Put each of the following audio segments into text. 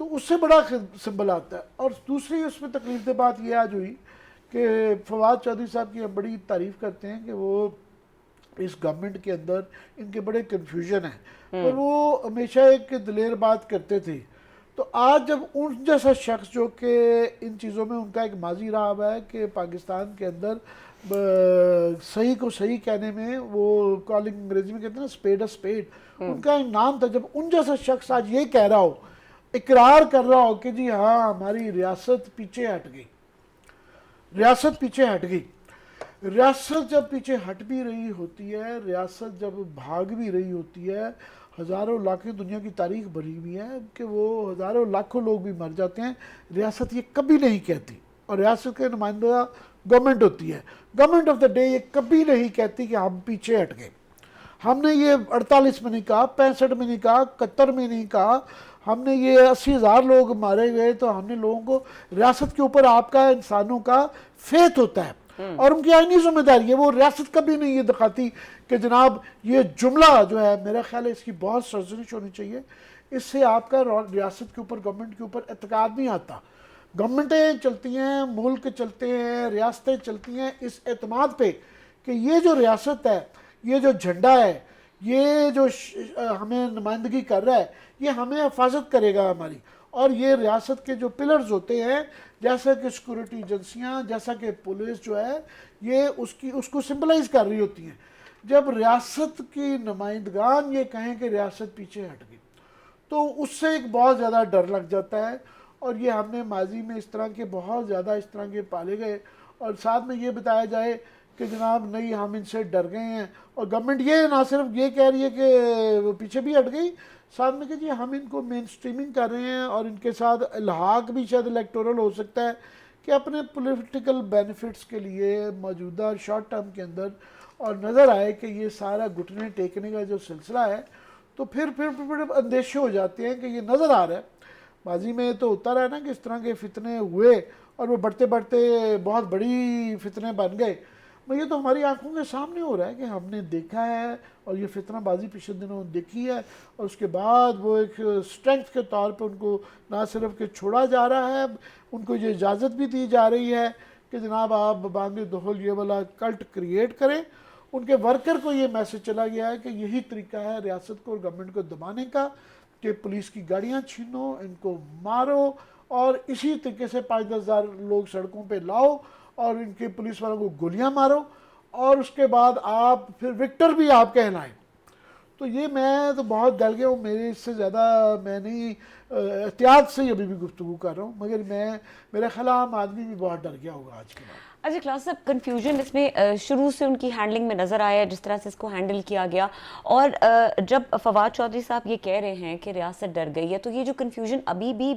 تو اس سے بڑا سمبل آتا ہے. اور دوسری اس میں تکلیف دہ بات یہ آج ہوئی کہ فواد چودھری صاحب کی ہم بڑی تعریف کرتے ہیں کہ وہ اس گورنمنٹ کے اندر ان کے بڑے کنفیوژن ہیں اور وہ ہمیشہ ایک دلیر بات کرتے تھے. تو آج جب ان جیسا شخص جو کہ ان چیزوں میں ان کا ایک ماضی رہا ہوا ہے کہ پاکستان کے اندر صحیح کو صحیح کہنے میں وہ کالنگ انگریزی میں کہتے ہیں نا اسپیڈ اسپیڈ، ان کا ایک نام تھا. جب ان جیسا شخص آج یہ کہہ رہا ہو، اقرار کر رہا ہو کہ جی ہاں ہماری ریاست پیچھے ہٹ گئی، ریاست پیچھے ہٹ گئی. ریاست جب پیچھے ہٹ بھی رہی ہوتی ہے، ریاست جب بھاگ بھی رہی ہوتی ہے، ہزاروں لاکھوں دنیا کی تاریخ بھری ہوئی ہے کہ وہ ہزاروں لاکھوں لوگ بھی مر جاتے ہیں، ریاست یہ کبھی نہیں کہتی. اور ریاست کے نمائندہ گورنمنٹ ہوتی ہے. گورنمنٹ آف دا ڈے یہ کبھی نہیں کہتی کہ ہم پیچھے ہٹ گئے. ہم نے یہ 48 میں نہیں کہا، 65 میں نہیں کہا، 71 میں نہیں کہا. ہم نے یہ 80,000 لوگ مارے گئے تو ہم نے لوگوں کو، ریاست کے اوپر آپ کا انسانوں کا فیتھ ہوتا ہے اور ان کی آئینی ذمہ داری ہے. وہ ریاست کبھی نہیں یہ دکھاتی کہ جناب یہ جملہ جو ہے، میرا خیال ہے اس کی بہت سرزنش ہونی چاہیے. اس سے آپ کا ریاست کے اوپر، گورنمنٹ کے اوپر اعتقاد نہیں آتا. گورنمنٹیں چلتی ہیں، ملک چلتے ہیں، ریاستیں چلتی ہیں اس اعتماد پہ کہ یہ جو ریاست ہے، یہ جو جھنڈا ہے، یہ جو ہمیں نمائندگی کر رہا ہے، یہ ہمیں حفاظت کرے گا ہماری. اور یہ ریاست کے جو پلرز ہوتے ہیں جیسا کہ سیکورٹی ایجنسیاں، جیسا کہ پولیس جو ہے، یہ اس کو سمبلائز کر رہی ہوتی ہیں. جب ریاست کی نمائندگان یہ کہیں کہ ریاست پیچھے ہٹ گئی تو اس سے ایک بہت زیادہ ڈر لگ جاتا ہے. اور یہ ہم نے ماضی میں اس طرح کے بہت زیادہ اس طرح کے پالے گئے. اور ساتھ میں یہ بتایا جائے کہ جناب نہیں ہم ان سے ڈر گئے ہیں، اور گورنمنٹ یہ نہ صرف یہ کہہ رہی ہے کہ وہ پیچھے بھی ہٹ گئی، ساتھ میں کہ جی ہم ان کو مین سٹریمنگ کر رہے ہیں اور ان کے ساتھ الحاق بھی شاید الیکٹورل ہو سکتا ہے کہ اپنے پولیٹیکل بینیفٹس کے لیے موجودہ شارٹ ٹرم کے اندر، اور نظر آئے کہ یہ سارا گھٹنے ٹیکنے کا جو سلسلہ ہے تو پھر اندیشے ہو جاتے ہیں کہ یہ نظر آ رہا ہے. ماضی میں تو ہوتا رہا نا کہ اس طرح کے فتنے ہوئے اور وہ بڑھتے بڑھتے بہت بڑی فتنے بن گئے. یہ تو ہماری آنکھوں کے سامنے ہو رہا ہے کہ ہم نے دیکھا ہے اور یہ فتنہ بازی پچھلے دنوں دیکھی ہے. اور اس کے بعد وہ ایک اسٹرینتھ کے طور پہ ان کو نہ صرف کہ چھوڑا جا رہا ہے، ان کو یہ اجازت بھی دی جا رہی ہے کہ جناب آپ بانگ دہل یہ والا کلٹ کریٹ کریں. ان کے ورکر کو یہ میسج چلا گیا ہے کہ یہی طریقہ ہے ریاست کو اور گورنمنٹ کو دبانے کا کہ پولیس کی گاڑیاں چھینو، ان کو مارو اور اسی طریقے سے 5-10 ہزار لوگ سڑکوں پہ لاؤ اور ان کے پولیس والوں کو گولیاں مارو اور اس کے بعد آپ پھر وکٹر بھی آپ کہلائیں. تو یہ میں تو بہت ڈر گیا ہوں. میرے اس سے زیادہ میں نہیں احتیاط سے ابھی بھی گفتگو کر رہا ہوں، مگر میرا خیال عام آدمی بھی بہت ڈر گیا ہوگا آج کے بعد. اچھا کلاس صاحب، کنفیوژن اس میں شروع سے ان کی ہینڈلنگ میں نظر آیا جس طرح سے اس کو ہینڈل کیا گیا، اور جب فواد چودھری صاحب یہ کہہ رہے ہیں کہ ریاست ڈر گئی ہے تو یہ جو کنفیوژن ابھی بھی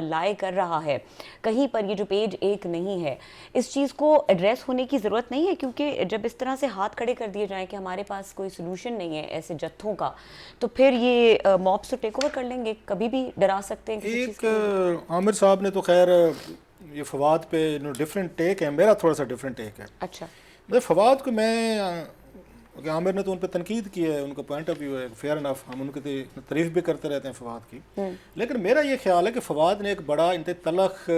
لائے کر رہا ہے کہیں پر، یہ جو پیج 1 نہیں ہے، اس چیز کو ایڈریس ہونے کی ضرورت نہیں ہے؟ کیونکہ جب اس طرح سے ہاتھ کھڑے کر دیے جائیں کہ ہمارے پاس کوئی سلوشن نہیں ہے ایسے جتھوں کا، تو پھر یہ موبس تو ٹیک اوور کر لیں گے، کبھی بھی ڈرا سکتے ہیں کسی چیز ایک عامر صاحب نے تو خیر یہ فواد پہ ڈفرینٹ ٹیک ہے، میرا تھوڑا سا ڈفرینٹ ٹیک ہے. اچھا، فواد کو میں، عامر نے تو ان پہ تنقید کی ہے، ان کا پوائنٹ آف ویو ہے، فیئر انف، ہم ان کی تعریف بھی کرتے رہتے ہیں فواد کی. لیکن میرا یہ خیال ہے کہ فواد نے ایک بڑا انتہائی تلخ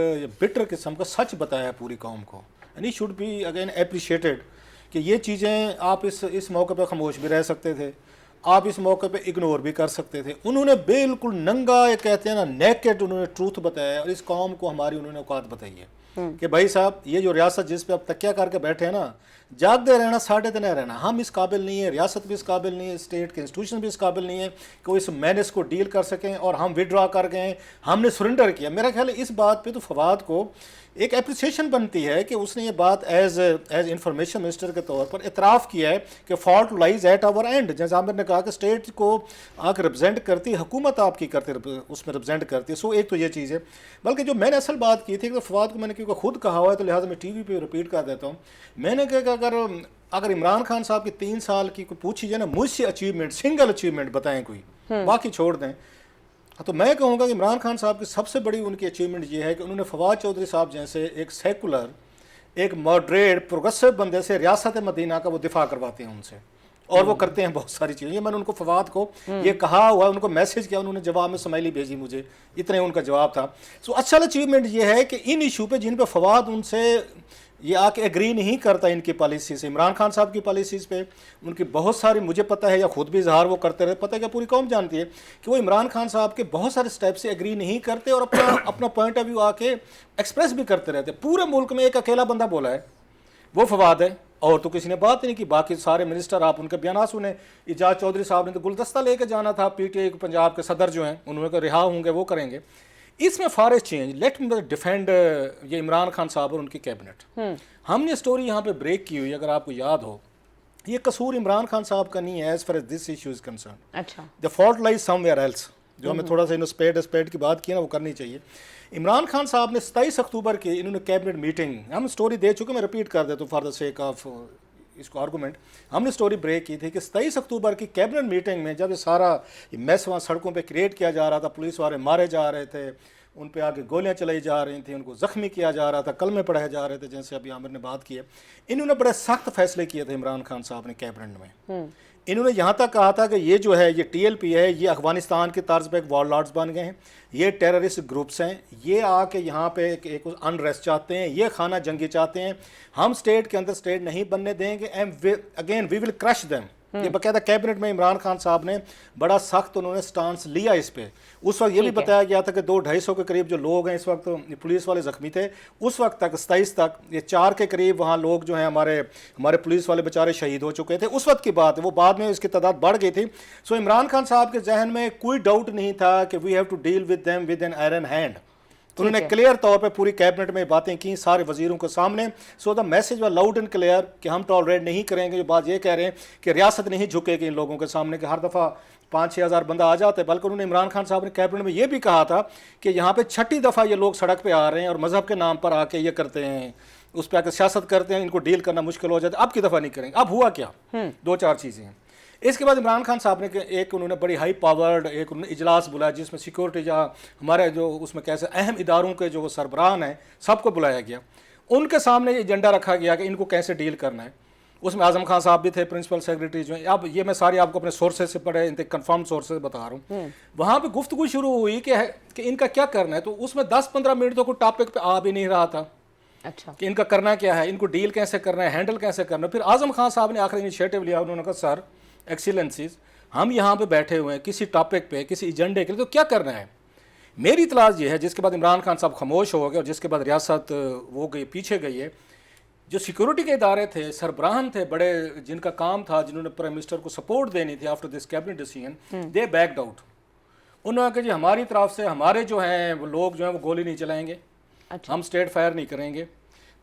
بٹر قسم کا سچ بتایا پوری قوم کو، and should be again appreciated کہ یہ چیزیں آپ اس موقع پہ خاموش بھی رہ سکتے تھے، آپ اس موقع پہ اگنور بھی کر سکتے تھے. انہوں نے بالکل ننگا، یہ کہتے ہیں نا نیکڈ، انہوں نے ٹروتھ بتایا اور اس قوم کو ہماری انہوں نے اوقات بتائی ہے کہ بھائی صاحب یہ جو ریاست جس پہ آپ تکیہ کر کے بیٹھے ہیں نا، جاگتے رہنا، ساڑھے دن رہنا، ہم اس قابل نہیں ہیں، ریاست بھی اس قابل نہیں ہے، اسٹیٹ کے انسٹیٹیوشن بھی اس قابل نہیں ہے کہ وہ اس مینس کو ڈیل کر سکیں، اور ہم وڈرا کر گئے، ہم نے سرنڈر کیا. میرا خیال ہے اس بات پہ تو فواد کو ایک اپریسیشن بنتی ہے کہ اس نے یہ بات ایز انفارمیشن منسٹر کے طور پر اعتراف کیا ہے کہ fault lies at our end. جیسے عامر نے کہا کہ اسٹیٹ کو آگ ریپرزینٹ کرتی، حکومت آپ کی کرتی، اس میں ریپرزینٹ کرتی ہے. سو ایک تو یہ چیز ہے. بلکہ جو میں نے اصل بات کی تھی کہ فواد کو میں نے کیونکہ خود کہا ہوا ہے تو لہٰذا میں ٹی وی پہ ریپیٹ کر دیتا ہوں. میں نے کہا کہ اگر عمران خان صاحب کی 3 سال کی کوئی پوچھی جائے نا مجھ سے اچیومنٹ، سنگل اچیومنٹ بتائیں کوئی، باقی چھوڑ دیں، تو میں کہوں گا کہ عمران خان صاحب کی سب سے بڑی ان کی اچیومنٹ یہ ہے کہ انہوں نے فواد چودھری صاحب جیسے ایک سیکولر، ایک ماڈریٹ، پروگریسو بندے سے ریاست مدینہ کا وہ دفاع کرواتے ہیں ان سے. اور وہ کرتے ہیں بہت ساری چیزیں. یہ میں نے ان کو فواد کو یہ کہا ہوا, ان کو میسج کیا, انہوں نے جواب میں سمائلی بھیجی مجھے, اتنے ان کا جواب تھا. سو اچھا اچیومنٹ یہ ہے کہ ان ایشو پہ جن پہ فواد ان سے یہ آ کے ایگری نہیں کرتا ان کی پالیسیز سے, عمران خان صاحب کی پالیسیز پہ ان کی بہت ساری, مجھے پتہ ہے یا خود بھی اظہار وہ کرتے رہے, پتہ ہے کہ پوری قوم جانتی ہے کہ وہ عمران خان صاحب کے بہت سارے سٹیپ سے ایگری نہیں کرتے اور اپنا پوائنٹ آف ویو آ کے ایکسپریس بھی کرتے رہتے. پورے ملک میں ایک اکیلا بندہ بولا ہے, وہ فواد ہے, اور تو کسی نے بات نہیں کی. باقی سارے منسٹر آپ ان کے بیانات سنیں. اعجاز چودھری صاحب نے تو گلدستہ لے کے جانا تھا, پی ٹی آئی پنجاب کے صدر جو ہیں انہوں نے کہا رہا ہوں گے وہ کریں گے. اس میں for a change let me defend یہ عمران خان صاحب اور ان کی کیبنٹ. ہم نے اسٹوری یہاں پہ بریک کی ہوئی, اگر آپ کو یاد ہو, یہ قصور عمران خان صاحب کا نہیں ہے as far as this issue is concern. اچھا, the fault lies some else. جو ہمیں تھوڑا سا اسپیڈ کی بات کی نا وہ کرنی چاہیے. عمران خان صاحب نے 27 اکتوبر کی انہوں نے کیبنٹ میٹنگ, ہم اسٹوری دے چکے, میں ریپیٹ کر دیتا ہوں فار دا سیک آف اس کو آرگومنٹ. ہم نے اسٹوری بریک کی تھی کہ 27 اکتوبر کی کیبنٹ میٹنگ میں جب یہ سارا میس وہاں سڑکوں پہ کریٹ کیا جا رہا تھا, پولیس والے مارے جا رہے تھے, ان پہ آگے گولیاں چلائی جا رہی تھیں, ان کو زخمی کیا جا رہا تھا, کلمے پڑھائے جا رہے تھے, جیسے ابھی عامر نے بات کی ہے. انہوں نے بڑے سخت فیصلے کیے تھے عمران خان صاحب نے کیبنٹ میں. انہوں نے یہاں تک کہا تھا کہ یہ جو ہے یہ ٹی ایل پی ہے, یہ افغانستان کی طرز پہ ایک وار لارڈز بن گئے ہیں, یہ ٹیررسٹ گروپس ہیں, یہ آ کے یہاں پہ ایک انریسٹ چاہتے ہیں, یہ خانہ جنگی چاہتے ہیں, ہم اسٹیٹ کے اندر اسٹیٹ نہیں بننے دیں گے, and again we will crush them. یہ باقاعدہ کیبنٹ میں عمران خان صاحب نے بڑا سخت انہوں نے سٹانس لیا اس پہ. اس وقت یہ بھی بتایا گیا تھا کہ 200-250 کے قریب جو لوگ ہیں اس وقت پولیس والے زخمی تھے. اس وقت تک 27 تک یہ 4 کے قریب وہاں لوگ جو ہیں ہمارے پولیس والے بیچارے شہید ہو چکے تھے. اس وقت کی بات ہے, وہ بعد میں اس کی تعداد بڑھ گئی تھی. سو عمران خان صاحب کے ذہن میں کوئی ڈاؤٹ نہیں تھا کہ we have to deal with them with an iron hand. انہوں نے کلیئر طور پہ پوری کیبنٹ میں باتیں کی سارے وزیروں کے سامنے. So the message was loud and clear کہ ہم ٹالریٹ نہیں کریں گے. جو بات یہ کہہ رہے ہیں کہ ریاست نہیں جھکے گی ان لوگوں کے سامنے کہ ہر دفعہ 5-6 ہزار بندہ آ جاتا ہے, بلکہ انہوں نے عمران خان صاحب نے کیبنٹ میں یہ بھی کہا تھا کہ یہاں پہ 6ٹھی دفعہ یہ لوگ سڑک پہ آ رہے ہیں اور مذہب کے نام پر آ کے یہ کرتے ہیں, اس پہ آ کے سیاست کرتے ہیں, ان کو ڈیل کرنا مشکل ہو جاتا ہے. اب کی دفعہ نہیں کریں گے. اب ہوا کیا, 2-4 چیزیں ہیں. اس کے بعد عمران خان صاحب نے ایک انہوں نے بڑی ہائی پاورڈ ایک انہوں نے اجلاس بلایا جس میں سیکورٹی یا ہمارے جو اس میں کیسے اہم اداروں کے جو سربراہ ہیں سب کو بلایا گیا. ان کے سامنے یہ ایجنڈا رکھا گیا کہ ان کو کیسے ڈیل کرنا ہے. اس میں اعظم خان صاحب بھی تھے, پرنسپل سیکرٹری جو ہیں. اب یہ میں ساری آپ کو اپنے سورسز سے پڑھے کنفرم سورسز بتا رہا ہوں. وہاں پہ گفتگو شروع ہوئی کہ ان کا کیا کرنا ہے. تو اس میں 10-15 منٹ تو کوئی ٹاپک پہ آ بھی نہیں رہا تھا. اچھا, کہ ان کا کرنا کیا ہے, ان کو ڈیل کیسے کرنا ہے, ہینڈل کیسے کرنا ہے. پھر اعظم خان صاحب نے آخر انیشیٹو لیا. انہوں نے کہا سر ایکسیلنسیز, ہم یہاں پہ بیٹھے ہوئے ہیں کسی ٹاپک پہ کسی ایجنڈے کے لیے, تو کیا کرنا ہے. میری اطلاع یہ ہے, جس کے بعد عمران خان صاحب خاموش ہو گئے اور جس کے بعد ریاست وہ گئی پیچھے گئی ہے, جو سیکورٹی کے ادارے تھے, سربراہان تھے بڑے, جن کا کام تھا, جنہوں نے پرائم منسٹر کو سپورٹ دینی تھی after this cabinet decision, they backed out. انہوں نے کہا جی ہماری طرف سے ہمارے جو ہیں وہ لوگ جو ہیں وہ گولی نہیں چلائیں گے, ہم اسٹیٹ فائر نہیں کریں گے.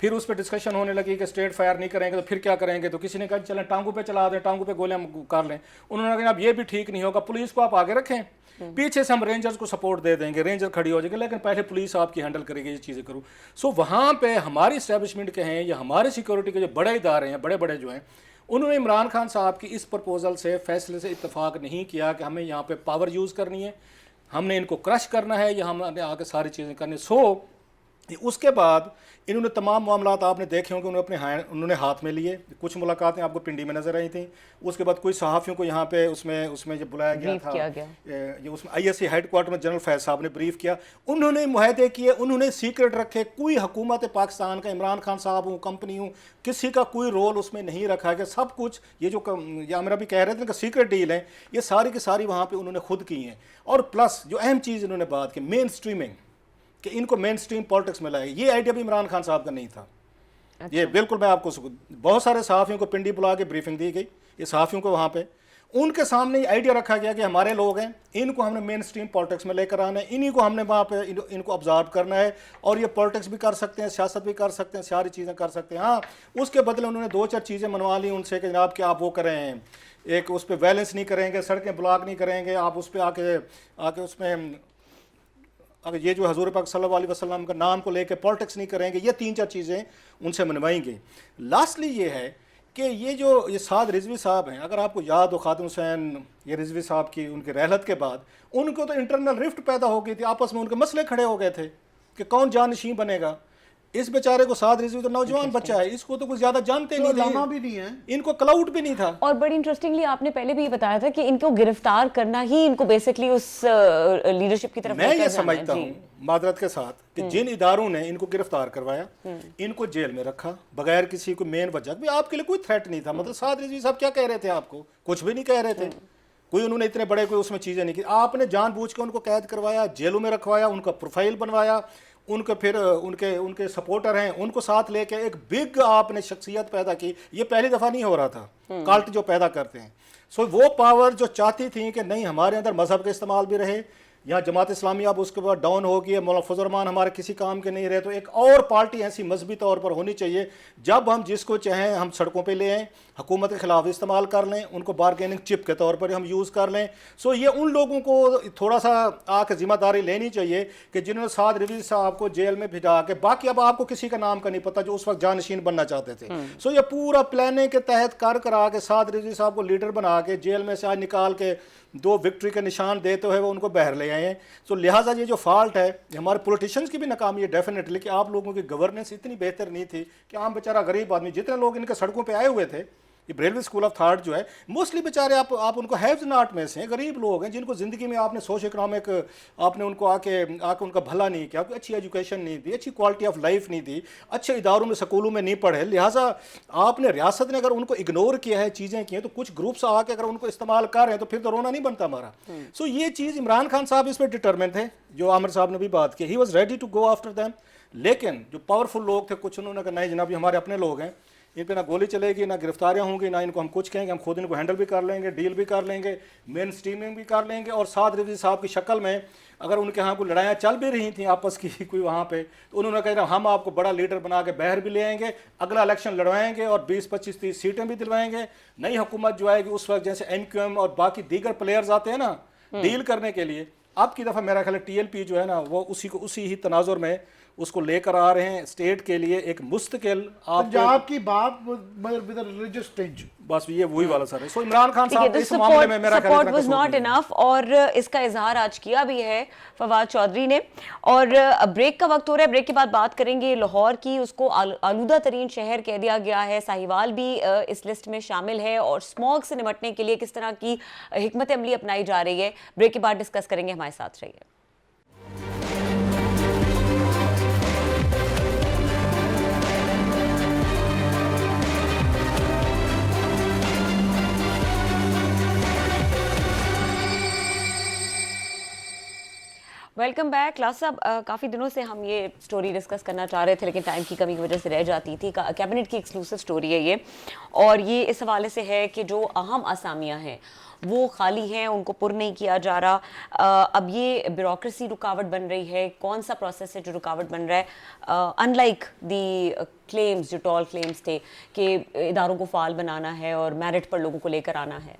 پھر اس پہ ڈسکشن ہونے لگی کہ اسٹیٹ فائر نہیں کریں گے تو پھر کیا کریں گے. تو کسی نے کہا چلیں ٹانگوں پہ چلا دیں, ٹانگوں پہ گولیاں کر لیں. انہوں نے کہا اب یہ بھی ٹھیک نہیں ہوگا, پولیس کو آپ آگے رکھیں, پیچھے سے ہم رینجرز کو سپورٹ دے دیں گے, رینجر کھڑی ہو جائے گی, لیکن پہلے پولیس آپ کی ہینڈل کرے گی, یہ چیزیں کروں. سو وہاں پہ ہماری اسٹیبلشمنٹ کے ہیں یا ہمارے سیکورٹی کے جو بڑے ادارے ہیں, بڑے بڑے جو ہیں, انہوں نے عمران خان صاحب کی اس پرپوزل سے فیصلے سے اتفاق نہیں کیا کہ ہمیں یہاں پہ پاور یوز کرنی ہے, ہم نے ان کو کرش کرنا ہے یا ہم نے آگے ساری چیزیں کرنی. سو اس کے بعد انہوں نے تمام معاملات آپ نے دیکھے ہوں کہ انہوں نے ہاتھ میں لیے. کچھ ملاقاتیں آپ کو پنڈی میں نظر آئی تھیں. اس کے بعد کوئی صحافیوں کو یہاں پہ اس میں جب بلایا گیا تھا, یہ اس میں آئی ایس سی ہیڈ کوارٹر میں جنرل فیض صاحب نے بریف کیا. انہوں نے معاہدے کیے, انہوں نے سیکرٹ رکھے. کوئی حکومت پاکستان کا, عمران خان صاحب ہوں, کمپنی ہوں, کسی کا کوئی رول اس میں نہیں رکھا گیا. سب کچھ یہ جو میرا بھی کہہ رہے تھے کہ سیکرٹ ڈیل ہیں, یہ ساری کی ساری وہاں پہ انہوں نے خود کی ہیں. اور پلس جو اہم چیز انہوں نے بات کی, مین اسٹریمنگ, کہ ان کو مین اسٹریم پالیٹکس میں لائے. یہ آئیڈیا بھی عمران خان صاحب کا نہیں تھا. یہ بالکل میں آپ کو بہت سارے صحافیوں کو پنڈی بلا کے بریفنگ دی گئی, یہ صحافیوں کو وہاں پہ ان کے سامنے یہ آئیڈیا رکھا گیا کہ ہمارے لوگ ہیں, ان کو ہم نے مین اسٹریم پالیٹکس میں لے کر آنا ہے, انہی کو ہم نے وہاں پہ ان کو آبزارو کرنا ہے, اور یہ پالیٹکس بھی کر سکتے ہیں, سیاست بھی کر سکتے ہیں, ساری چیزیں کر سکتے ہیں. ہاں اس کے بدلے انہوں نے 2-4 چیزیں منوا لی ان سے کہ جناب کہ آپ وہ کریں, ایک اس پہ ویلنس نہیں کریں گے, سڑکیں بلاک نہیں کریں گے, آپ اس پہ آ کے اس میں اگر یہ جو حضور پاک صلی اللہ علیہ وسلم کا نام کو لے کے پالیٹکس نہیں کریں گے. یہ 3-4 چیزیں ان سے منوائیں گے. لاسٹلی یہ ہے کہ یہ سعد رضوی صاحب ہیں, اگر آپ کو یاد ہو خاتون حسین یہ رضوی صاحب کی ان کی رحلت کے بعد ان کو تو انٹرنل رفٹ پیدا ہو گئی تھی, آپس میں ان کے مسئلے کھڑے ہو گئے تھے کہ کون جانشین بنے گا. اس بیچارے کو سعد رضوی تو نوجوان بچہ ہے, اس کو تو کچھ زیادہ جانتے نہیں علامہ بھی نہیں ہے, تھے, ان کو کلاؤڈ بھی نہیں تھا. اور بڑی انٹرسٹنگلی آپ نے پہلے بھی یہ بتایا تھا کہ ان کو گرفتار کرنا ہی ان کو بیسکلی اس لیڈرشپ کی طرف میں یہ سمجھتا ہوں معذرت کے ساتھ کہ جن اداروں نے ان کو گرفتار کروایا, ان کو جیل میں رکھا بغیر کسی کو مین وجہ, آپ کے لیے کوئی تھریٹ نہیں تھا. مطلب سعد رضوی صاحب کیا کہہ رہے تھے آپ کو, کچھ بھی نہیں کہہ رہے تھے, کوئی انہوں نے اتنے بڑے کوئی اس میں چیزیں نہیں کی. آپ نے جان بوجھ کے ان کو قید کروایا, جیلوں میں رکھوایا, ان کا پروفائل بنوایا, ان کو پھر ان کے سپورٹر ہیں ان کو ساتھ لے کے ایک بگ آپ نے شخصیت پیدا کی. یہ پہلی دفعہ نہیں ہو رہا تھا, کالٹ جو پیدا کرتے ہیں. سو وہ پاور جو چاہتی تھیں کہ نہیں ہمارے اندر مذہب کا استعمال بھی رہے, یہاں جماعت اسلامی اب اس کے بعد ڈاؤن ہو گئی ہے, مولانا فضل الرحمان ہمارے کسی کام کے نہیں رہے, تو ایک اور پارٹی ایسی مذہبی طور پر ہونی چاہیے جب ہم جس کو چاہیں ہم سڑکوں پہ لے آئیں, حکومت کے خلاف استعمال کر لیں, ان کو بارگیننگ چپ کے طور پر ہم یوز کر لیں. سو یہ ان لوگوں کو تھوڑا سا آ کے ذمہ داری لینی چاہیے کہ جنہوں نے سعد رضوی صاحب کو جیل میں بھجا کے, باقی اب آپ کو کسی کا نام کا نہیں پتہ جو اس وقت جانشین بننا چاہتے تھے. سو یہ پورا پلاننگ کے تحت کرا کے سعد رضوی صاحب کو لیڈر بنا کے جیل میں سے آج نکال کے 2 وکٹری کے نشان دیتے ہوئے وہ ان کو باہر لے آئے ہیں. سو لہٰذا یہ جو فالٹ ہے یہ ہمارے پولیٹیشنز کی بھی ناکامی ہے ڈیفینیٹلی, کہ آپ لوگوں کی گورننس اتنی بہتر نہیں تھی کہ عام بیچارہ غریب آدمی, جتنے لوگ ان کے سڑکوں پہ آئے ہوئے تھے, یہ بریلوی اسکول آف تھاٹ جو ہے موسٹلی بیچارے آپ ان کو ہیوز ناٹ میں سے غریب لوگ ہیں جن کو زندگی میں آپ نے سوشل اکنامک آپ نے ان کو آ کے ان کا بھلا نہیں کیا, اچھی ایجوکیشن نہیں دی, اچھی کوالٹی آف لائف نہیں دی, اچھے اداروں میں سکولوں میں نہیں پڑھے. لہٰذا آپ نے ریاست نے اگر ان کو اگنور کیا ہے, چیزیں کی ہیں, تو کچھ گروپس آ کے اگر ان کو استعمال کر رہے ہیں تو پھر تو رونا نہیں بنتا ہمارا. سو یہ چیز عمران خان صاحب اس پہ ڈٹرمنٹ تھے, جو عامر صاحب نے بھی بات کی, he was ready to go after them. لیکن جو پاورفل لوگ تھے کچھ, انہوں نے کہا نہیں جناب یہ ہمارے اپنے لوگ ہیں, ان پہ نہ گولی چلے گی, نہ گرفتاریاں ہوں گی, نہ ان کو ہم کچھ کہیں گے, ہم خود ان کو ہینڈل بھی کر لیں گے, ڈیل بھی کر لیں گے, مین اسٹریمنگ بھی کر لیں گے. اور سعد رضوی صاحب کی شکل میں اگر ان کے ہاں کوئی لڑائیاں چل بھی رہی تھیں آپس کی کوئی وہاں پہ, تو انہوں نے کہا ہم آپ کو بڑا لیڈر بنا کے باہر بھی لے آئیں گے, اگلا الیکشن لڑوائیں گے اور 20 25 30 سیٹیں بھی دلوائیں گے. نئی حکومت جو آئے گی اس وقت جیسے MQM اور باقی دیگر پلیئرز آتے ہیں نا ڈیل کرنے کے لیے, اب کی دفعہ میرا خیال ہے TLP جو ہے نا وہ اسی ہی تناظر میں اس کو لے کر آ رہے ہیں اسٹیٹ کے لیے ایک مستقل. پنجاب کی بات مگر ود ریلیجس ٹنچ, بس یہ وہی والا سر ہے. سو عمران خان صاحب اس معاملے میں میرا سپورٹ واز ناٹ انف, اور اس کا اظہار آج کیا بھی ہے فواد چودھری نے. اور بریک کا وقت ہو رہا ہے, بریک کے بعد بات کریں گے لاہور کی, اس کو آلودہ ترین شہر کہہ دیا گیا ہے, ساہیوال بھی اس لسٹ میں شامل ہے, اور اسموگ سے نمٹنے کے لیے کس طرح کی حکمت عملی اپنائی جا رہی ہے. بریک کے بعد ڈسکس کریں گے, ہمارے ساتھ رہیے. Welcome back. کلاس صاحب, کافی دنوں سے ہم یہ سٹوری ڈسکس کرنا چاہ رہے تھے لیکن ٹائم کی کمی کی وجہ سے رہ جاتی تھی. کیبنٹ کی ایکسکلوسیو سٹوری ہے یہ, اور یہ اس حوالے سے ہے کہ جو اہم اسامیاں ہیں وہ خالی ہیں, ان کو پر نہیں کیا جا رہا. اب یہ بیوروکریسی رکاوٹ بن رہی ہے, کون سا پروسیس ہے جو رکاوٹ بن رہا ہے, ان لائک دی کلیمز جو ٹال کلیمز تھے کہ اداروں کو فعال بنانا ہے اور میرٹ پر لوگوں کو لے کر آنا ہے.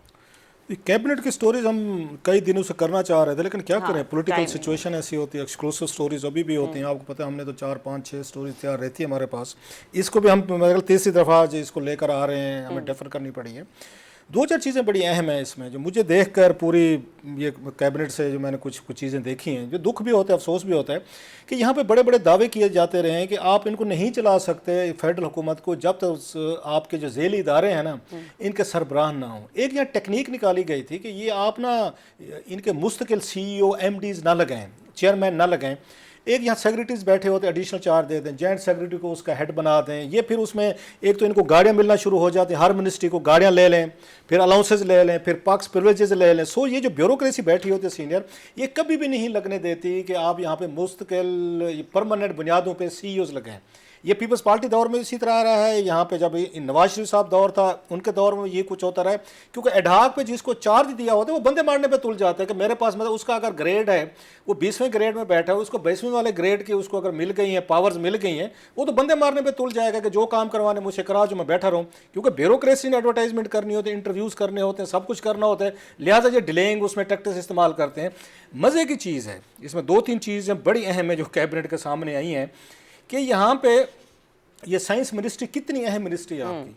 کیبنٹ کی سٹوریز ہم کئی دنوں سے کرنا چاہ رہے تھے لیکن کیا کریں, پولیٹیکل سچویشن ایسی ہوتی ہے. ایکسکلوسیو سٹوریز ابھی بھی ہوتی ہیں, آپ کو پتہ ہے ہم نے تو 4 5 6 سٹوریز تیار رہتی ہے ہمارے پاس. اس کو بھی ہم میرے تیسری دفعہ آج اس کو لے کر آ رہے ہیں, ہمیں ڈیفر کرنی پڑی ہے. 2 4 چیزیں بڑی اہم ہیں اس میں, جو مجھے دیکھ کر پوری یہ کیبنٹ سے جو میں نے کچھ چیزیں دیکھی ہیں, جو دکھ بھی ہوتا ہے افسوس بھی ہوتا ہے کہ یہاں پہ بڑے بڑے دعوے کیے جاتے رہے ہیں کہ آپ ان کو نہیں چلا سکتے فیڈرل حکومت کو جب تک آپ کے جو ذیلی ادارے ہیں نا ان کے سربراہ نہ ہوں. ایک یہاں ٹیکنیک نکالی گئی تھی کہ یہ آپ نا ان کے مستقل CEO MDs نہ لگائیں, چیئرمین نہ لگائیں. ایک یہاں سیکریٹریز بیٹھے ہوتے ہیں, ایڈیشنل چارج دے دیں, جوائنٹ سیکریٹری کو اس کا ہیڈ بنا دیں. یہ پھر اس میں ایک تو ان کو گاڑیاں ملنا شروع ہو جاتی ہیں, ہر منسٹری کو گاڑیاں لے لیں, پھر الاؤنسز لے لیں, پھر پاکس پرویجز لے لیں. سو یہ جو بیوروکریسی بیٹھی ہوتی ہے سینئر, یہ کبھی بھی نہیں لگنے دیتی کہ آپ یہاں پہ مستقل پرماننٹ بنیادوں پہ CEOs لگائیں. یہ پیپلز پارٹی دور میں اسی طرح رہا ہے, یہاں پہ جب نواز شریف صاحب دور تھا ان کے دور میں یہ کچھ ہوتا رہا ہے, کیونکہ ایڈہاک پہ جس کو چارج دیا ہوتا ہے وہ بندے مارنے پہ تل جاتا ہے کہ میرے پاس مطلب اس کا اگر گریڈ ہے وہ 20ویں گریڈ میں بیٹھا ہے, اس کو 22ویں والے گریڈ کی اس کو اگر مل گئی ہیں پاورز مل گئی ہیں, وہ تو بندے مارنے پہ تل جائے گا کہ جو کام کروانے مجھ سے کرا جو میں بیٹھا رہوں. کیونکہ بیوروکریسی نے ایڈورٹائزمنٹ کرنی ہوتی ہے, انٹرویوز کرنے ہوتے ہیں, سب کچھ کرنا ہوتا ہے, لہٰذا یہ ڈیلینگ اس میں ٹیکٹس استعمال کرتے ہیں. مزے کی چیز ہے اس میں 2 3 چیزیں بڑی اہم ہیں جو کیبنٹ کے سامنے آئی ہیں کہ یہاں پہ یہ سائنس منسٹری کتنی اہم منسٹری ہے آپ کی.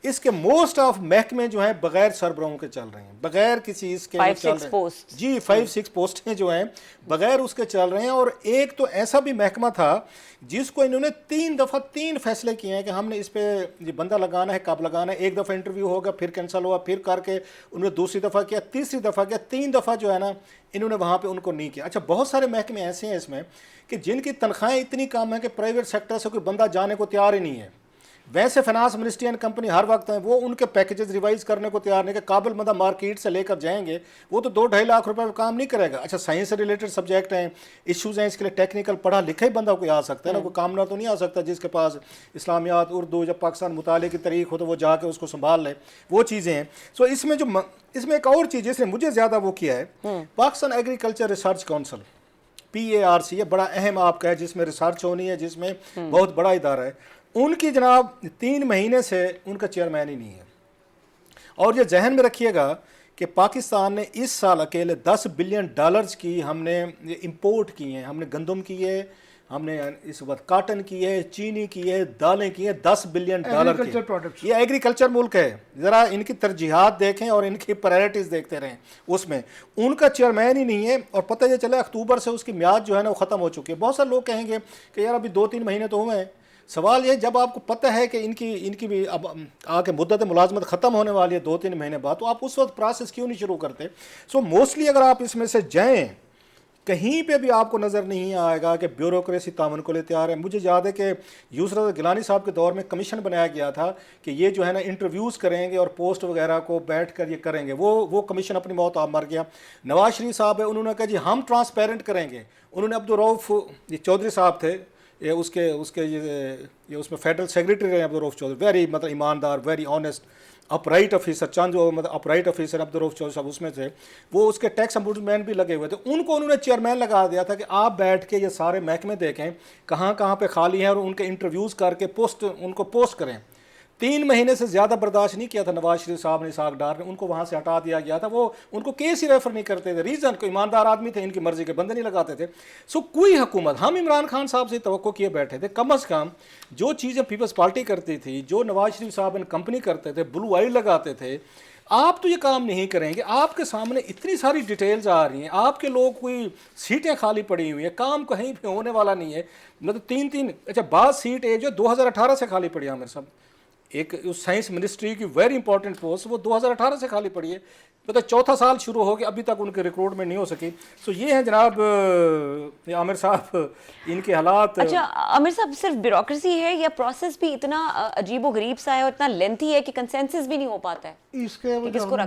اس کے موسٹ آف محکمے جو ہیں بغیر سربراہوں کے چل رہے ہیں, بغیر کسی اس کے 5-6 پوسٹ, جی 5-6 پوسٹیں جو ہیں بغیر اس کے چل رہے ہیں. اور ایک تو ایسا بھی محکمہ تھا جس کو انہوں نے 3 دفعہ 3 فیصلے کیے ہیں کہ ہم نے اس پہ یہ بندہ لگانا ہے, کب لگانا ہے. ایک دفعہ انٹرویو ہوگا, پھر کینسل ہوا, پھر کر کے انہوں نے دوسری دفعہ کیا, تیسری دفعہ کیا, 3 دفعہ جو ہے نا انہوں نے وہاں پہ ان کو نہیں کیا. اچھا, بہت سارے محکمے ایسے ہیں اس میں کہ جن کی تنخواہیں اتنی کم ہیں کہ پرائیویٹ سیکٹر سے کوئی بندہ جانے کو تیار ہی نہیں ہے. ویسے فائنانس منسٹری اینڈ کمپنی ہر وقت ہیں, وہ ان کے پیکیجز ریوائز کرنے کو تیار نہیں کہ قابل بندہ مارکیٹ سے لے کر جائیں گے, وہ تو 2-2.5 لاکھ روپے میں کام نہیں کرے گا. اچھا, سائنس سے ریلیٹڈ سبجیکٹ ہیں, ایشوز ہیں, اس کے لیے ٹیکنیکل پڑھا لکھا ہی بندہ کوئی آ سکتا ہے نا, کوئی کامنا تو نہیں آ سکتا جس کے پاس اسلامیات, اردو یا پاکستان مطالعے کی تاریخ ہو تو وہ جا کے اس کو سنبھال لے, وہ چیزیں ہیں. سو اس میں اس میں ایک اور چیز جس نے مجھے زیادہ وہ کیا ہے, Pakistan agriculture research council PARC, یہ بڑا اہم آپ کا ہے جس میں ریسرچ ہونی ہے, جس میں بہت بڑا ادارہ ہے. ان کی جناب 3 مہینے سے ان کا چیئرمین ہی نہیں ہے. اور یہ ذہن میں رکھیے گا کہ پاکستان نے اس سال اکیلے $10 بلین کی ہم نے امپورٹ کی ہیں. ہم نے گندم کی ہے, ہم نے اس وقت کاٹن کی ہے, چینی کی ہے, دالیں کی ہیں, $10 بلین کی. یہ ایگریکلچر ملک ہے. ذرا ان کی ترجیحات دیکھیں اور ان کی پرائرٹیز دیکھتے رہیں. اس میں ان کا چیئرمین ہی نہیں ہے, اور پتہ یہ چلا اکتوبر سے اس کی میعاد جو ہے نا وہ ختم ہو چکی ہے. بہت سارے لوگ کہیں گے کہ یار ابھی 2-3 مہینے تو ہوئے ہیں. سوال یہ, جب آپ کو پتہ ہے کہ ان کی بھی اب آ کے مدت ملازمت ختم ہونے والی ہے 2-3 مہینے بعد, تو آپ اس وقت پروسیس کیوں نہیں شروع کرتے؟ سو موسٹلی اگر آپ اس میں سے جائیں, کہیں پہ بھی آپ کو نظر نہیں آئے گا کہ بیوروکریسی تعاون کو لیے تیار ہے. مجھے یاد ہے کہ یسرا گیلانی صاحب کے دور میں کمیشن بنایا گیا تھا کہ یہ جو ہے نا انٹرویوز کریں گے اور پوسٹ وغیرہ کو بیٹھ کر یہ کریں گے. وہ کمیشن اپنی موت آپ مر گیا. نواز شریف صاحب ہے, انہوں نے کہا جی ہم ٹرانسپیرنٹ کریں گے. انہوں نے عبدالرؤف یہ چودھری صاحب تھے, یہ اس کے یہ اس میں فیڈرل سیکریٹری رہے عبدالرؤف چودھری, ویری مطلب ایماندار, ویری آنیسٹ, اپرائٹ آفیسر. چند جو مطلب اپرائٹ آفیسر عبدالرؤف چودھری صاحب اس میں تھے, وہ اس کے ٹیکس امبوڈسمین بھی لگے ہوئے تھے. ان کو انہوں نے چیئرمین لگا دیا تھا کہ آپ بیٹھ کے یہ سارے محکمے دیکھیں کہاں کہاں پہ خالی ہیں اور ان کے انٹرویوز کر کے ان کو پوسٹ کریں. 3 مہینے سے زیادہ برداشت نہیں کیا تھا نواز شریف صاحب نے, اسحاق ڈار نے, ان کو وہاں سے ہٹا دیا گیا تھا. وہ ان کو کیس ہی ریفر نہیں کرتے تھے. ریزن کو ایماندار آدمی تھے, ان کی مرضی کے بندے نہیں لگاتے تھے. سو کوئی حکومت, ہم عمران خان صاحب سے توقع کیے بیٹھے تھے کم از کم جو چیزیں پیپلز پارٹی کرتی تھی, جو نواز شریف صاحب ان کمپنی کرتے تھے, بلو آئل لگاتے تھے, آپ تو یہ کام نہیں کریں گے. آپ کے سامنے اتنی ساری ڈیٹیلز آ رہی ہیں, آپ کے لوگ کوئی سیٹیں خالی پڑی ہوئی ہیں, کام کہیں بھی ہونے والا نہیں ہے. مطلب 3 اچھا بعض سیٹ جو 2018 سے خالی پڑی ہے عامر صاحب, ایک سائنس منسٹری کی ویری امپورٹنٹ پوسٹ وہ 2018 سے خالی پڑی ہے. مطلب 4تھا سال شروع ہو گیا, ابھی تک ان کے ریکروٹمنٹ نہیں ہو سکی. سو یہ ہیں جناب عامر صاحب ان کے حالات. اچھا عامر صاحب, صرف بیوروکریسی ہے یا پروسیس بھی اتنا عجیب و غریب سا ہے اور اتنا لینتھی ہے کہ کنسنسس بھی نہیں ہو پاتا ہے؟ اس کے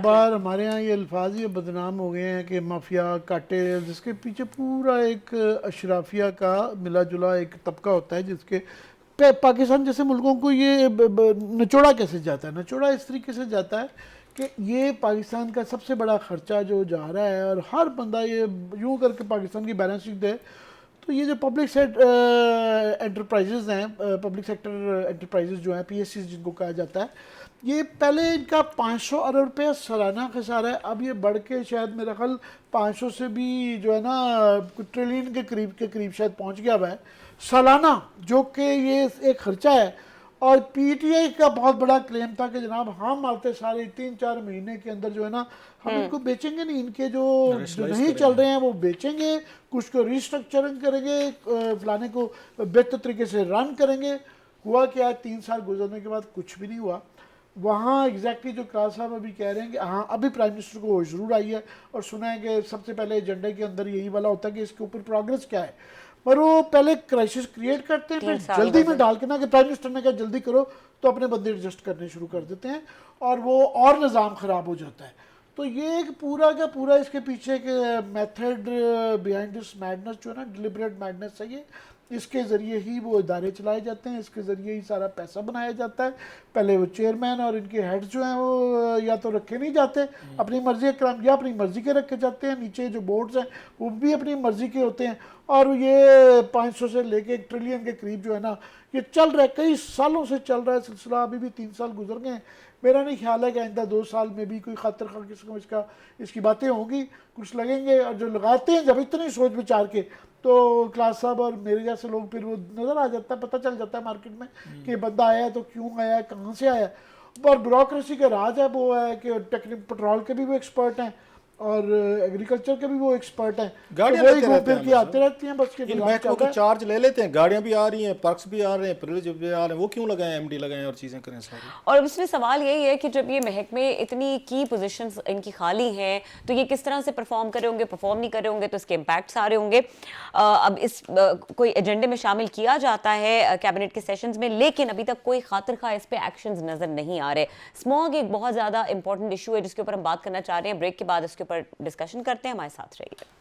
بار ہمارے ہاں یہ الفاظ یہ بدنام ہو گئے ہیں کہ مافیا کاٹے, جس کے پیچھے پورا ایک اشرافیہ کا ملا جلا ایک طبقہ ہوتا ہے, جس کے پاکستان جیسے ملکوں کو یہ نچوڑا کیسے جاتا ہے. نچوڑا اس طریقے سے جاتا ہے کہ یہ پاکستان کا سب سے بڑا خرچہ جو جا رہا ہے, اور ہر بندہ یہ یوں کر کے پاکستان کی بیلنس شیٹ دے, تو یہ جو پبلک انٹرپرائزز ہیں, پبلک سیکٹر انٹرپرائزز جو ہیں, PSCs جن کو کہا جاتا ہے, یہ پہلے ان کا 500 ارب روپے سالانہ خسارہ ہے. اب یہ بڑھ کے شاید میرا خیال 500 سے بھی جو ہے نا ٹریلین کے قریب شاید پہنچ گیا ہوا ہے سالانہ, جو کہ یہ ایک خرچہ ہے. اور PTI کا بہت بڑا کلیم تھا کہ جناب ہم آتے سارے 3-4 مہینے کے اندر جو ہے نا ہم ان کو بیچیں گے نہیں, ان کے جو نہیں چل رہے ہیں وہ بیچیں گے, کچھ کو ریسٹرکچرنگ کریں گے, فلانے کو بہتر طریقے سے رن کریں گے. ہوا کیا, 3 سال گزرنے کے بعد کچھ بھی نہیں ہوا. وہاں ایگزیکٹلی جو کراس صاحب ابھی کہہ رہے ہیں کہ ہاں ابھی پرائم منسٹر کو ضرور آئی ہے اور سنا ہے کہ سب سے پہلے ایجنڈے کے اندر یہی والا ہوتا ہے کہ اس کے اوپر پروگریس کیا ہے, پر وہ پہلے کرائسس کریٹ کرتے ہیں, پھر جلدی میں ڈال کے نا کہ پرائم منسٹر نے کہا جلدی کرو, تو اپنے بندے ایڈجسٹ کرنے شروع کر دیتے ہیں اور وہ اور نظام خراب ہو جاتا ہے. تو یہ ایک پورا کا پورا اس کے پیچھے کے میتھڈ بیہائنڈ دس میڈنس جو ہے نا, ڈیلیبریٹ میڈنس ہے یہ. اس کے ذریعے ہی وہ ادارے چلائے جاتے ہیں, اس کے ذریعے ہی سارا پیسہ بنایا جاتا ہے. پہلے وہ چیئرمین اور ان کے ہیڈز جو ہیں وہ یا تو رکھے نہیں جاتے اپنی مرضی کے, یا اپنی مرضی کے رکھے جاتے ہیں. نیچے جو بورڈز ہیں وہ بھی اپنی مرضی کے ہوتے ہیں. اور یہ 500 سے لے کے 1 ٹریلین کے قریب جو ہے نا یہ چل رہا ہے, کئی سالوں سے چل رہا ہے سلسلہ. ابھی بھی 3 سال گزر گئے ہیں. میرا نہیں خیال ہے کہ آئندہ 2 سال میں بھی کوئی خاطر خواہ قسم اس کی باتیں ہوں گی, کچھ لگیں گے. اور جو لگاتے ہیں جب اتنی سوچ بچار کے, تو کلاس صاحب اور میرے جیسے لوگ پھر وہ نظر آ جاتا ہے, پتہ چل جاتا ہے مارکیٹ میں کہ بندہ آیا ہے تو کیوں آیا ہے, کہاں سے آیا ہے. اور بیوروکریسی کا راج ہے وہ ہے کہ پیٹرول کے بھی وہ ایکسپرٹ ہیں اور ایگریکلچر کے بھی وہ ایکسپرٹ ہیں, گاڑیاں وہی لیتے گھوم رہتے پھر ہیں کے آتے رہتی ہیں, بس کے ان نظام محکموں چلتا کے ہے. چارج لے لیتے ہیں, گاڑیاں بھی آ رہی ہیں, پرکس بھی آ رہے ہیں, پریویلیج بھی آ رہے ہیں, وہ کیوں لگائیں, ایم ڈی لگائیں اور چیزیں کریں ساری. اور اس میں سوال یہی ہے کہ جب یہ محکمے اتنی کی پوزیشنز ان کی خالی ہیں تو یہ کس طرح سے پرفارم کر رہے ہوں گے, پرفارم نہیں کر رہے ہوں گے تو اس کے امپیکٹس آ رہے ہوں گے. اب اس کوئی ایجنڈے میں شامل کیا جاتا ہے کیبنٹ کے سیشنز میں, لیکن ابھی تک کوئی خاطر خواہ اس پہ ایکشنز نظر نہیں آ رہے. اسموگ ایک بہت زیادہ امپورٹنٹ ایشو ہے جس کے اوپر ہم بات کرنا چاہ رہے ہیں. بریک کے بعد اس کے اوپر ڈسکشن کرتے ہیں, ہمارے ساتھ رہیے.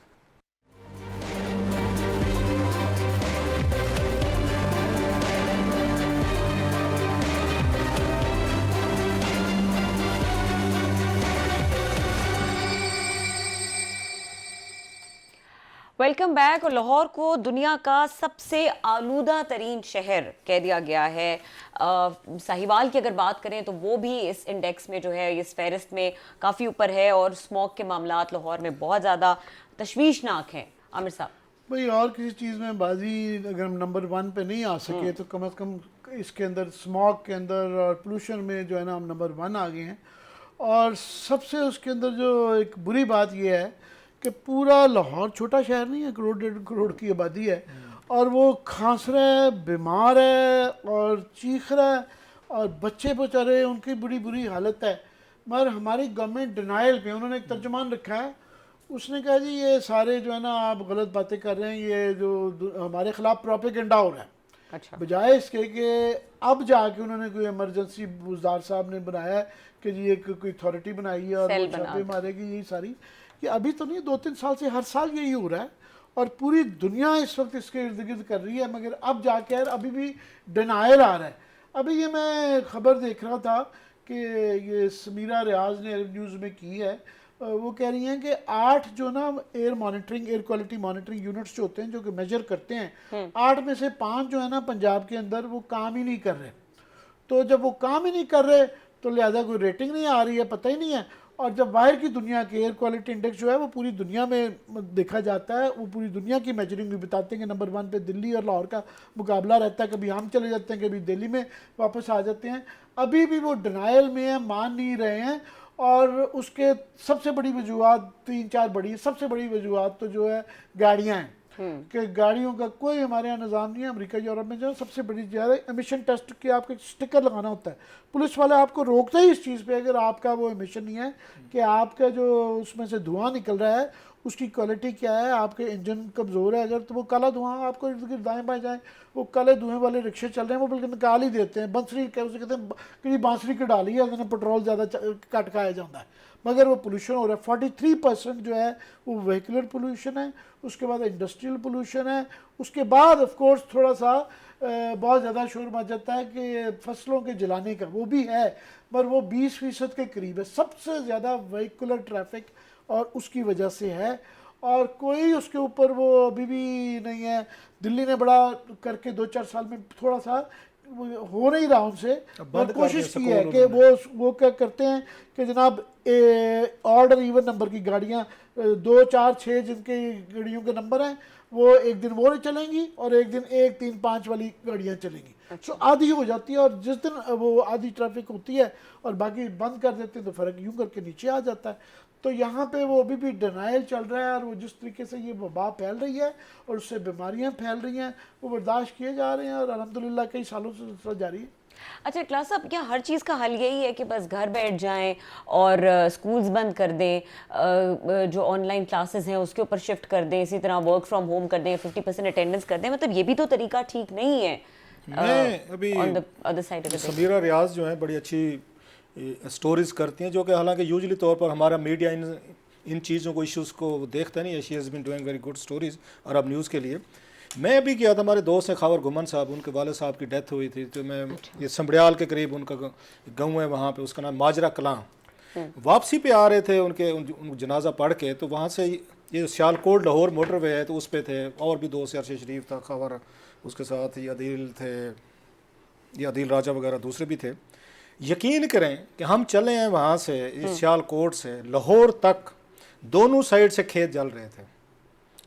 Welcome back. اور لاہور کو دنیا کا سب سے آلودہ ترین شہر کہہ دیا گیا ہے. ساہیوال کی اگر بات کریں تو وہ بھی اس انڈیکس میں جو ہے اس فہرست میں کافی اوپر ہے, اور اسموک کے معاملات لاہور میں بہت زیادہ تشویشناک ہیں. عامر صاحب بھئی اور کسی چیز میں بازی اگر ہم نمبر 1 پہ نہیں آ سکے تو کم از کم اس کے اندر اسموک کے اندر اور پولوشن میں جو ہے نا ہم نمبر 1 آ گئے ہیں. اور سب سے اس کے اندر جو ایک بری بات یہ ہے کہ پورا لاہور چھوٹا شہر نہیں ہے, 1.5 کروڑ کی آبادی ہے, اور وہ کھانس رہا ہے, بیمار ہے اور چیخ رہا ہے, اور بچے بیچارے ان کی بری حالت ہے. مگر ہماری گورنمنٹ ڈینائل پہ, انہوں نے ایک ترجمان رکھا ہے, اس نے کہا جی یہ سارے جو ہے نا آپ غلط باتیں کر رہے ہیں, یہ جو ہمارے خلاف پروپیگنڈا ہو رہا ہے. اچھا, بجائے اس کے کہ اب جا کے انہوں نے کوئی ایمرجنسی بزدار صاحب نے بنایا ہے کہ جی ایک کوئی اتھارٹی بنائی ہے اور وہ چھاپے مارے گی, یہی ساری یہ ابھی تو نہیں, 2-3 سال سے ہر سال یہی ہو رہا ہے اور پوری دنیا اس وقت اس کے ارد گرد کر رہی ہے. مگر اب جا کے ابھی بھی ڈینائل آ رہا ہے. ابھی یہ میں خبر دیکھ رہا تھا کہ یہ سمیرہ ریاض نے عرب نیوز میں کی ہے, وہ کہہ رہی ہیں کہ 8 جو نا ایئر کوالٹی مانیٹرنگ یونٹس جو ہوتے ہیں جو کہ میجر کرتے ہیں, 8 میں سے 5 جو ہے نا پنجاب کے اندر وہ کام ہی نہیں کر رہے. تو جب وہ کام ہی نہیں کر رہے تو لہذا کوئی ریٹنگ نہیں آ رہی ہے, پتہ ہی نہیں ہے. اور جب باہر کی دنیا کے ایئر کوالٹی انڈیکس جو ہے وہ پوری دنیا میں دیکھا جاتا ہے, وہ پوری دنیا کی میجرنگ بھی بتاتے ہیں کہ نمبر 1 پہ دلی اور لاہور کا مقابلہ رہتا ہے. کبھی ہم چلے جاتے ہیں, کبھی دلی میں واپس آ جاتے ہیں. ابھی بھی وہ ڈینائل میں ہیں, مان نہیں رہے ہیں. اور اس کے سب سے بڑی وجوہات 3-4 بڑی, سب سے بڑی وجوہات تو جو ہے گاڑیاں ہیں کہ گاڑیوں کا کوئی ہمارے یہاں نظام نہیں ہے. امریکہ یورپ میں جو سب سے بڑی زیادہ ایمیشن ٹیسٹ کے آپ کے سٹکر لگانا ہوتا ہے, پولیس والے آپ کو روکتے ہی اس چیز پہ اگر آپ کا وہ ایمیشن نہیں ہے کہ آپ کا جو اس میں سے دھواں نکل رہا ہے اس کی کوالٹی کیا ہے, آپ کے انجن کمزور ہے اگر تو وہ کالا دھواں آپ کو ارد گرد دائیں بائیں جائیں وہ کالے دھوئیں والے رکشے چل رہے ہیں وہ بلکہ نکال ہی دیتے ہیں. بنسری اسے کہتے ہیں کہ بانسری کی ڈالی ہے, انہوں نے پٹرول زیادہ کٹ کھایا جاتا ہے, مگر وہ پولوشن ہو رہا ہے. 43% جو ہے وہ وہیکولر پولوشن ہے, اس کے بعد انڈسٹریل پولوشن ہے, اس کے بعد آف کورس تھوڑا سا بہت زیادہ شور مچ جاتا ہے کہ فصلوں کے جلانے کا, وہ بھی ہے پر وہ 20% کے قریب ہے. سب سے زیادہ وہیکولر ٹریفک اور اس کی وجہ سے ہے, اور کوئی اس کے اوپر وہ ابھی بھی نہیں ہے. دلی نے بڑا کر کے 2-4 سال میں تھوڑا سا ہو نہیں رہا ان سے, اور کوشش کی ہے کہ وہ کیا کرتے ہیں کہ جناب آرڈر ایون نمبر کی گاڑیاں 2, 4, 6 جن کے گاڑیوں کے نمبر ہیں وہ ایک دن وہ چلیں گی اور ایک دن 1, 3, 5 والی گاڑیاں چلیں گی. تو آدھی ہو جاتی ہے, اور جس دن وہ آدھی ٹریفک ہوتی ہے اور باقی بند کر دیتے ہیں تو فرق یوں کر کے نیچے آ جاتا ہے. تو یہاں پہ وہ ابھی بھی ڈینائل چل رہا ہے, اور وہ جس طریقے سے یہ وبا پھیل رہی ہے اور اس سے بیماریاں پھیل رہی ہیں وہ برداشت کیے جا رہے ہیں, اور الحمدللہ کئی سالوں سے سلسلہ جاری ہے. اچھا کلاس صاحب, کیا ہر چیز کا حل یہی ہے کہ بس گھر بیٹھ جائیں اور سکولز بند کر دیں, جو آن لائن کلاسز ہیں اس کے اوپر شفٹ کر دیں, اسی طرح ورک فرام ہوم کر دیں, 50% اٹینڈنس کر دیں؟ مطلب یہ بھی تو طریقہ ٹھیک نہیں ہے. میں ابھی سمیرہ ریاض جو ہیں بڑی اچھی سٹوریز کرتی ہیں, جو کہ حالانکہ یوزلی طور پر ہمارا میڈیا ان چیزوں کو ایشوز کو دیکھتا نہیں ہے. She has been doing very good stories Arab news کے لیے. میں ابھی کیا تھا, ہمارے دوست ہیں خاور گمن صاحب, ان کے والد صاحب کی ڈیتھ ہوئی تھی, تو میں یہ سنبڑیال کے قریب ان کا گاؤں ہے, وہاں پہ اس کا نام ماجرا کلاں. واپسی پہ آ رہے تھے ان جنازہ پڑھ کے, تو وہاں سے یہ سیالکوٹ لاہور موٹر وے ہے تو اس پہ تھے, اور بھی دوست, ارشد شریف تھا, خاور اس کے ساتھ یہ عدیل تھے, یہ عدیل راجہ وغیرہ دوسرے بھی تھے. یقین کریں کہ ہم چلے ہیں وہاں سے سیالکوٹ سے لاہور تک, دونوں سائڈ سے کھیت جل رہے تھے,